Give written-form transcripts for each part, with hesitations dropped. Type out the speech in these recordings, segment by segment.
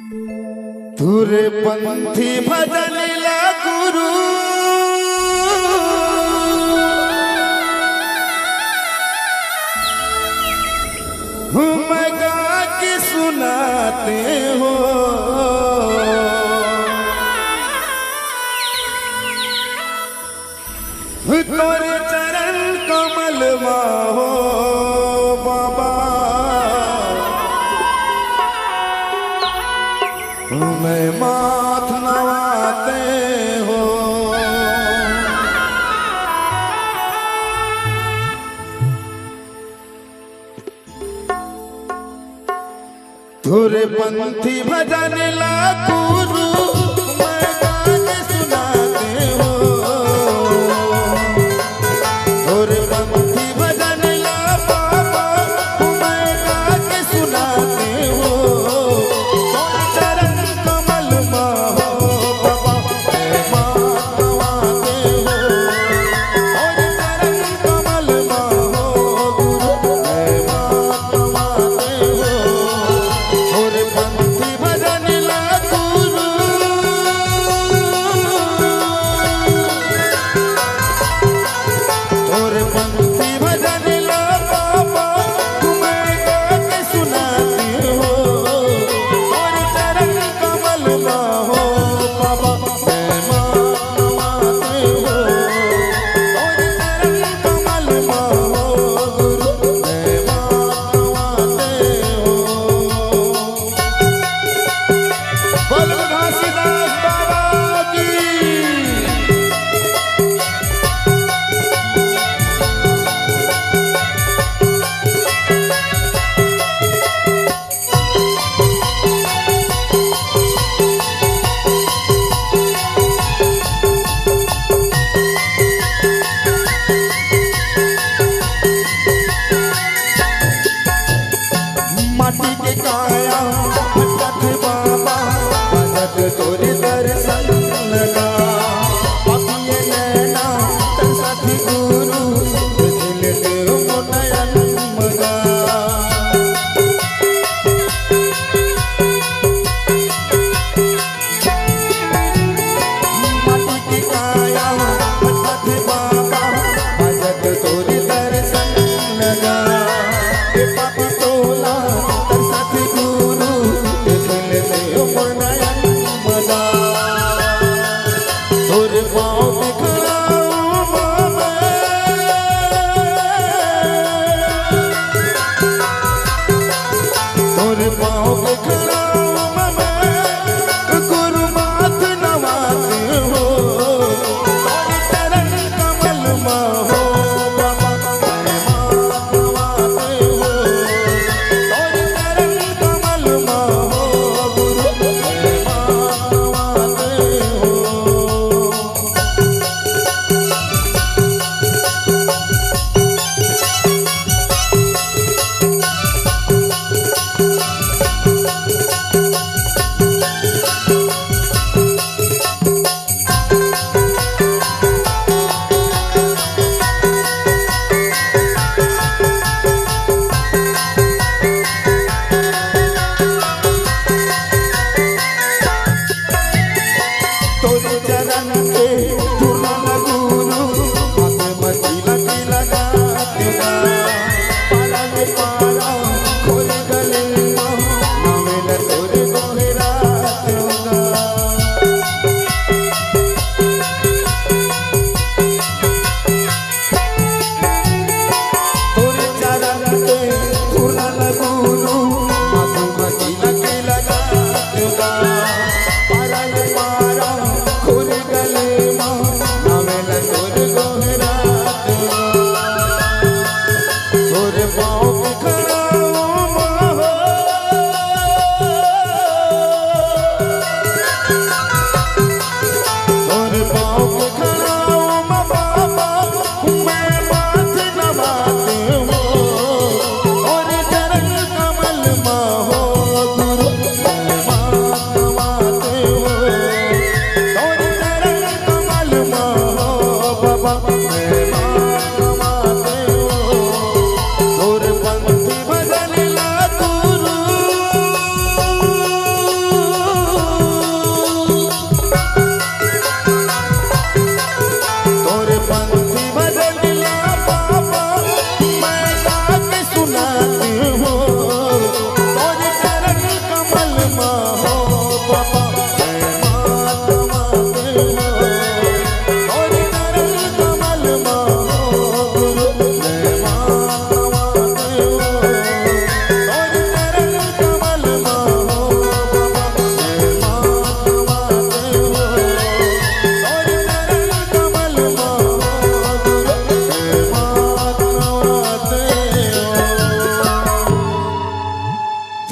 तुरे पंथी भजन ला गुरु मैं गा के सुनाते हो। तोरे चरण कमल हो बाबा मैं माथ नवाते हो। तुरे पंथी भजन ला गुरु मैं गाने सुनाते हो। तुरे पंथी भजन ला बाबा मैं गाने सुनाते हो। तोरे चरण कमल हो बाबा मैं माथ नवाते हो। तोरे चरण कमल हो गुरु मैं माथ नवाते हो। तोरे पंथी भजन ला गुरु तोरे पंथी भजन ला बाबा मैं गा के सुनाती हो। तोरे चरण कमल हो बाबा मैं माथ नवाते हो। तोरे चरण कमल हो गुरु मैं माथ नवाते हो। बोलो घासीदास बाबा की। माटी के काया भटक बाबा भजत तोरे दर्शन लगा। पापिये नैना तरसती गुरु दिल देव को नयन मगा। माटी के काया भटक बाबा भजत तोरे दर्शन लगा। ये पापी तोला तरसती गुरु दिल देव को नयन मगा।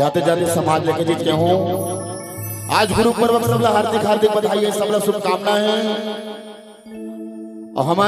जाते जाते समाज लेके जीत के हूँ। आज गुरु पर्व सबला हार्दिक हार्दिक बधाई है, सबला शुभकामनाएं। और हम